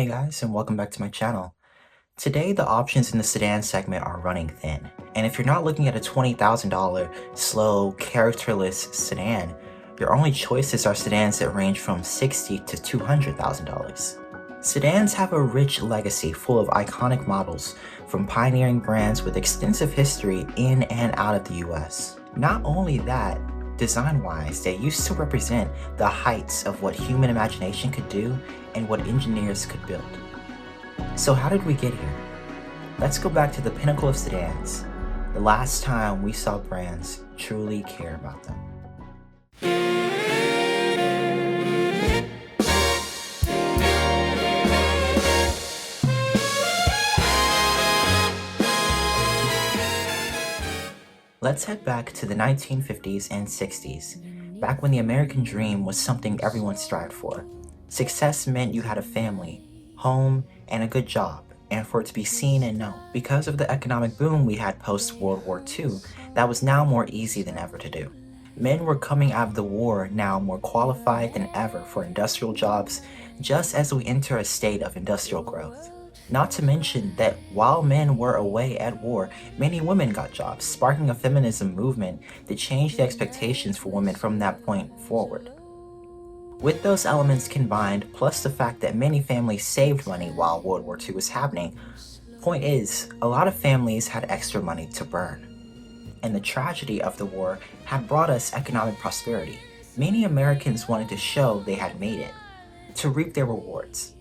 Hey guys, and welcome back to my channel. Today, the options in the sedan segment are running thin, and if you're not looking at a $20,000 slow, characterless sedan, your only choices are sedans that range from $60,000 to $200,000. Sedans have a rich legacy full of iconic models from pioneering brands with extensive history in and out of the US. Not only that, design-wise, they used to represent the heights of what human imagination could do and what engineers could build. So how did we get here? Let's go back to the pinnacle of sedans, the last time we saw brands truly care about them. Let's head back to the 1950s and 60s, back when the American dream was something everyone strived for. Success meant you had a family, home, and a good job, and for it to be seen and known. Because of the economic boom we had post-World War II, that was now more easy than ever to do. Men were coming out of the war now more qualified than ever for industrial jobs, just as we enter a state of industrial growth. Not to mention that while men were away at war, many women got jobs, sparking a feminism movement that changed the expectations for women from that point forward. With those elements combined, plus the fact that many families saved money while World War II was happening, point is, a lot of families had extra money to burn. And the tragedy of the war had brought us economic prosperity. Many Americans wanted to show they had made it, to reap their rewards.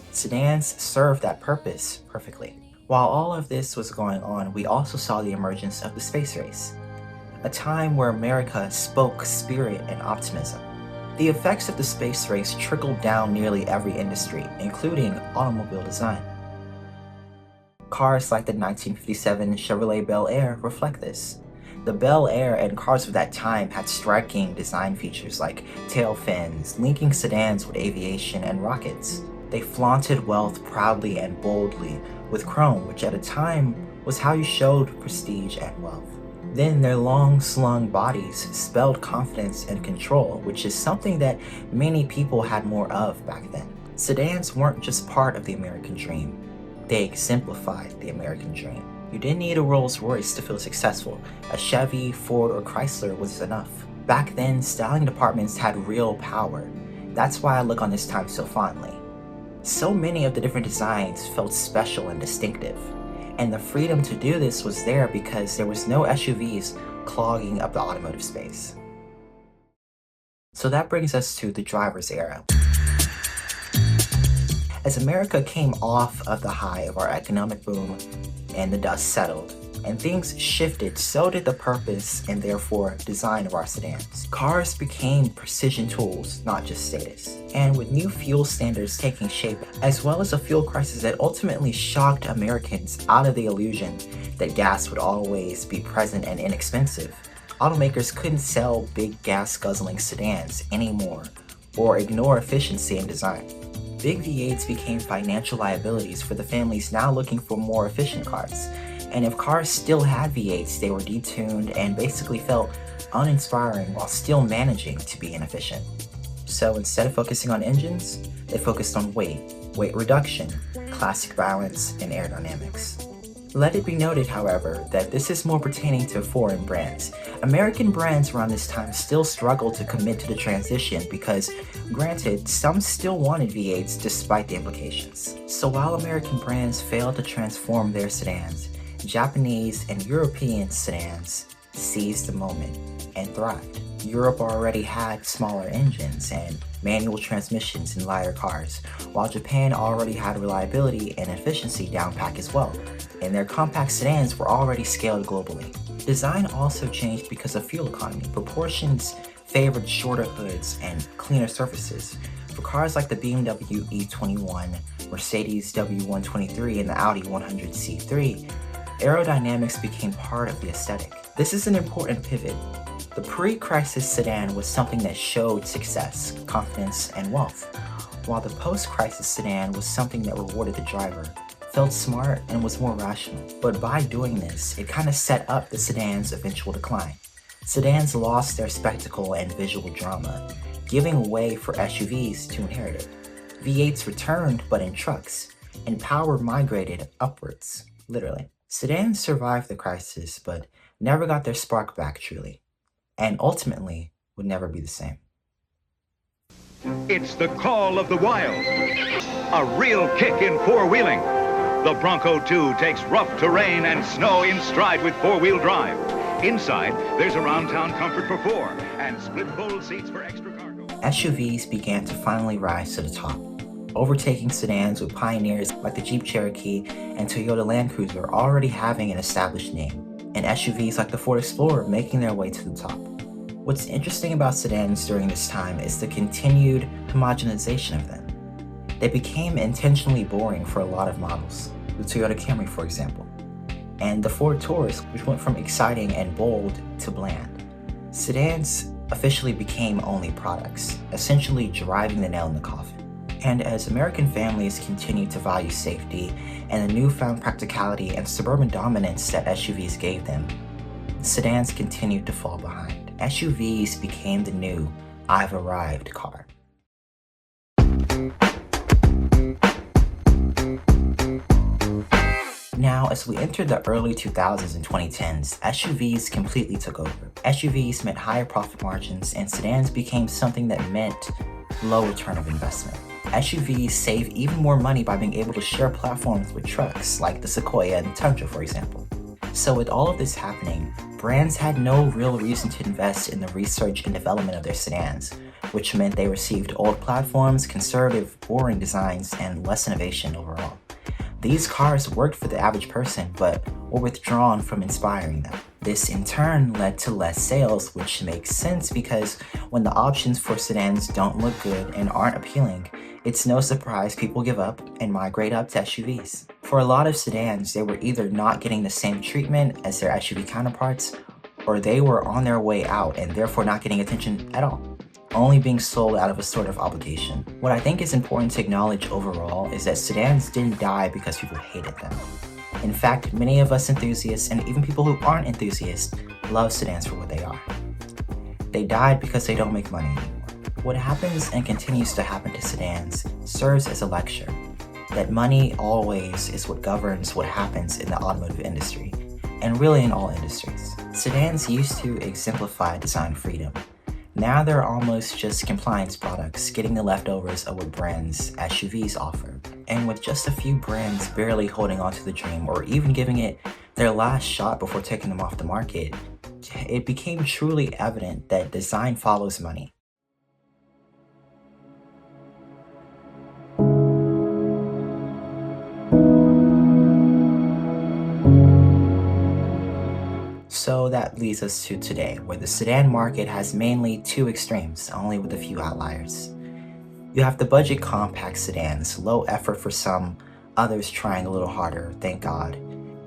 Sedans served that purpose perfectly. While all of this was going on, we also saw the emergence of the space race, a time where America spoke spirit and optimism. The effects of the space race trickled down nearly every industry, including automobile design. Cars like the 1957 Chevrolet BelAir reflect this. The BelAir and cars of that time had striking design features like tail fins, linking sedans with aviation and rockets. They flaunted wealth proudly and boldly with chrome, which at a time was how you showed prestige and wealth. Then their long slung bodies spelled confidence and control, which is something that many people had more of back then. Sedans weren't just part of the American dream, they exemplified the American dream. You didn't need a Rolls-Royce to feel successful. A Chevy, Ford, or Chrysler was enough. Back then, styling departments had real power. That's why I look on this time so fondly. So many of the different designs felt special and distinctive, and the freedom to do this was there because there was no SUVs clogging up the automotive space. So that brings us to the driver's era. As America came off of the high of our economic boom and the dust settled, and things shifted, so did the purpose and therefore design of our sedans. Cars became precision tools, not just status. And with new fuel standards taking shape, as well as a fuel crisis that ultimately shocked Americans out of the illusion that gas would always be present and inexpensive, automakers couldn't sell big gas-guzzling sedans anymore or ignore efficiency in design. Big V8s became financial liabilities for the families now looking for more efficient cars. And if cars still had V8s, they were detuned and basically felt uninspiring while still managing to be inefficient. So instead of focusing on engines, they focused on weight reduction, classic balance, and aerodynamics. Let it be noted, however, that this is more pertaining to foreign brands. American brands around this time still struggled to commit to the transition because, granted, some still wanted V8s despite the implications. So while American brands failed to transform their sedans, Japanese and European sedans seized the moment and thrived. Europe already had smaller engines and manual transmissions in lighter cars, while Japan already had reliability and efficiency down pat as well, and their compact sedans were already scaled globally. Design also changed because of fuel economy. Proportions favored shorter hoods and cleaner surfaces. For cars like the BMW E21, Mercedes W123, and the Audi 100C3, aerodynamics became part of the aesthetic. This is an important pivot. The pre-crisis sedan was something that showed success, confidence, and wealth, while the post-crisis sedan was something that rewarded the driver, felt smart, and was more rational. But by doing this, it kind of set up the sedan's eventual decline. Sedans lost their spectacle and visual drama, giving way for SUVs to inherit it. V8s returned, but in trucks, and power migrated upwards, literally. Sedans survived the crisis, but never got their spark back truly, and ultimately would never be the same. It's the call of the wild. A real kick in four-wheeling. The Bronco 2 takes rough terrain and snow in stride with four-wheel drive. Inside, there's around-town comfort for four and split-fold seats for extra cargo. SUVs began to finally rise to the top, overtaking sedans with pioneers like the Jeep Cherokee and Toyota Land Cruiser already having an established name, and SUVs like the Ford Explorer making their way to the top. What's interesting about sedans during this time is the continued homogenization of them. They became intentionally boring for a lot of models, the Toyota Camry for example, and the Ford Taurus, which went from exciting and bold to bland. Sedans officially became only products, essentially driving the nail in the coffin. And as American families continued to value safety and the newfound practicality and suburban dominance that SUVs gave them, sedans continued to fall behind. SUVs became the new "I've arrived" car. Now, as we entered the early 2000s and 2010s, SUVs completely took over. SUVs meant higher profit margins, and sedans became something that meant low return of investment. SUVs save even more money by being able to share platforms with trucks, like the Sequoia and Tundra, for example. So with all of this happening, brands had no real reason to invest in the research and development of their sedans, which meant they received old platforms, conservative, boring designs, and less innovation overall. These cars worked for the average person, but were withdrawn from inspiring them. This in turn led to less sales, which makes sense because when the options for sedans don't look good and aren't appealing, it's no surprise people give up and migrate up to SUVs. For a lot of sedans, they were either not getting the same treatment as their SUV counterparts, or they were on their way out and therefore not getting attention at all, only being sold out of a sort of obligation. What I think is important to acknowledge overall is that sedans didn't die because people hated them. In fact, many of us enthusiasts, and even people who aren't enthusiasts, love sedans for what they are. They died because they don't make money anymore. What happens and continues to happen to sedans serves as a lecture that money always is what governs what happens in the automotive industry, and really in all industries. Sedans used to exemplify design freedom. Now they're almost just compliance products, getting the leftovers of what brands SUVs offer. And with just a few brands barely holding on to the dream or even giving it their last shot before taking them off the market, it became truly evident that design follows money. So that leads us to today, where the sedan market has mainly two extremes, only with a few outliers. You have the budget compact sedans, low effort for some, others trying a little harder, thank God,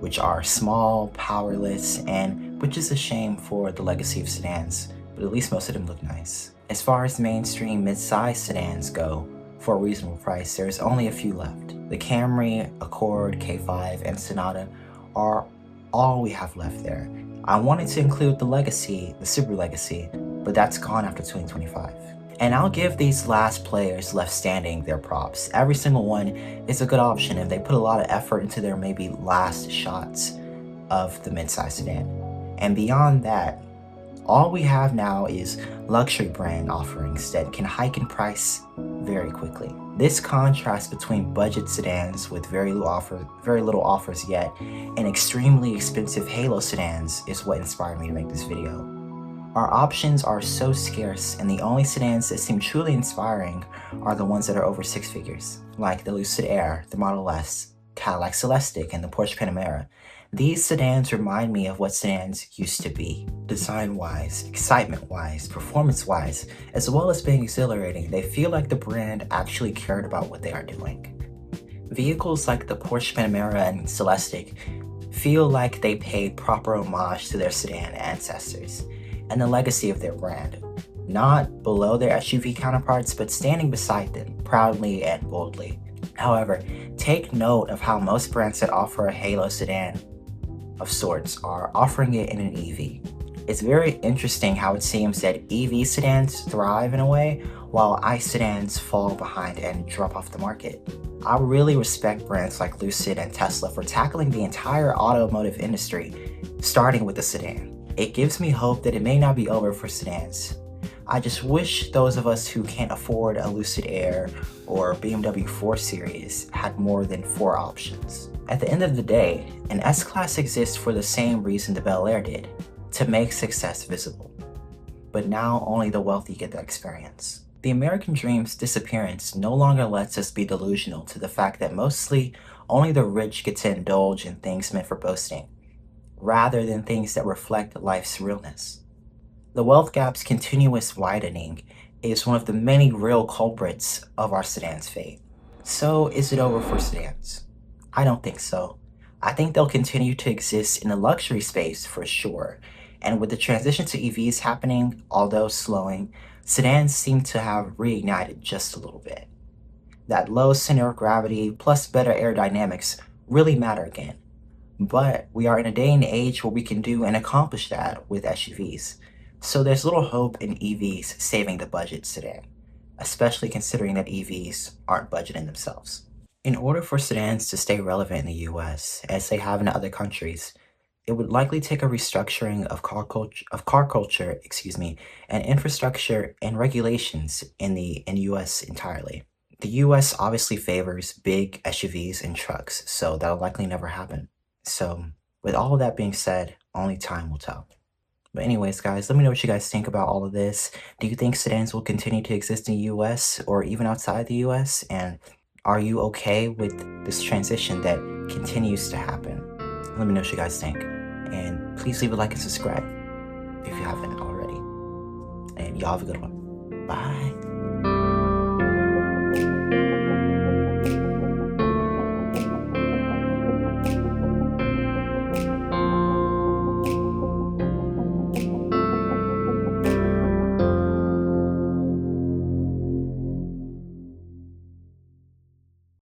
which are small, powerless, and which is a shame for the legacy of sedans, but at least most of them look nice. As far as mainstream mid-size sedans go, for a reasonable price, there's only a few left. The Camry, Accord, K5, and Sonata are all we have left there. I wanted to include the Legacy, the Super Legacy, but that's gone after 2025. And I'll give these last players left standing their props. Every single one is a good option if they put a lot of effort into their maybe last shots of the midsize sedan. And beyond that, all we have now is luxury brand offerings that can hike in price very quickly. This contrast between budget sedans with very little offers yet and extremely expensive halo sedans is what inspired me to make this video. Our options are so scarce, and the only sedans that seem truly inspiring are the ones that are over 6 figures, like the Lucid Air, the Model S, Cadillac Celestiq, and the Porsche Panamera. These sedans remind me of what sedans used to be. Design-wise, excitement-wise, performance-wise, as well as being exhilarating, they feel like the brand actually cared about what they are doing. Vehicles like the Porsche Panamera and Celestiq feel like they paid proper homage to their sedan ancestors and the legacy of their brand, not below their SUV counterparts, but standing beside them, proudly and boldly. However, take note of how most brands that offer a halo sedan of sorts are offering it in an EV. It's very interesting how it seems that EV sedans thrive in a way, while ICE sedans fall behind and drop off the market. I really respect brands like Lucid and Tesla for tackling the entire automotive industry, starting with the sedan. It gives me hope that it may not be over for sedans. I just wish those of us who can't afford a Lucid Air or BMW 4 Series had more than 4 options. At the end of the day, an S-Class exists for the same reason the BelAir did, to make success visible. But now only the wealthy get that experience. The American dream's disappearance no longer lets us be delusional to the fact that mostly only the rich get to indulge in things meant for boasting, rather than things that reflect life's realness. The wealth gap's continuous widening is one of the many real culprits of our sedan's fate. So is it over for sedans? I don't think so. I think they'll continue to exist in the luxury space for sure, and with the transition to EVs happening, although slowing, sedans seem to have reignited just a little bit. That low center of gravity plus better aerodynamics really matter again. But we are in a day and age where we can do and accomplish that with SUVs. So there's little hope in EVs saving the budget sedan, especially considering that EVs aren't budgeting themselves. In order for sedans to stay relevant in the US, as they have in other countries, it would likely take a restructuring of car culture, and infrastructure and regulations in the US entirely. The US obviously favors big SUVs and trucks, so that'll likely never happen. So, with all of that being said, only time will tell. But anyways, guys, let me know what you guys think about all of this. Do you think sedans will continue to exist in the US or even outside the US? And are you okay with this transition that continues to happen? Let me know what you guys think. And please leave a like and subscribe if you haven't already. And y'all have a good one. Bye.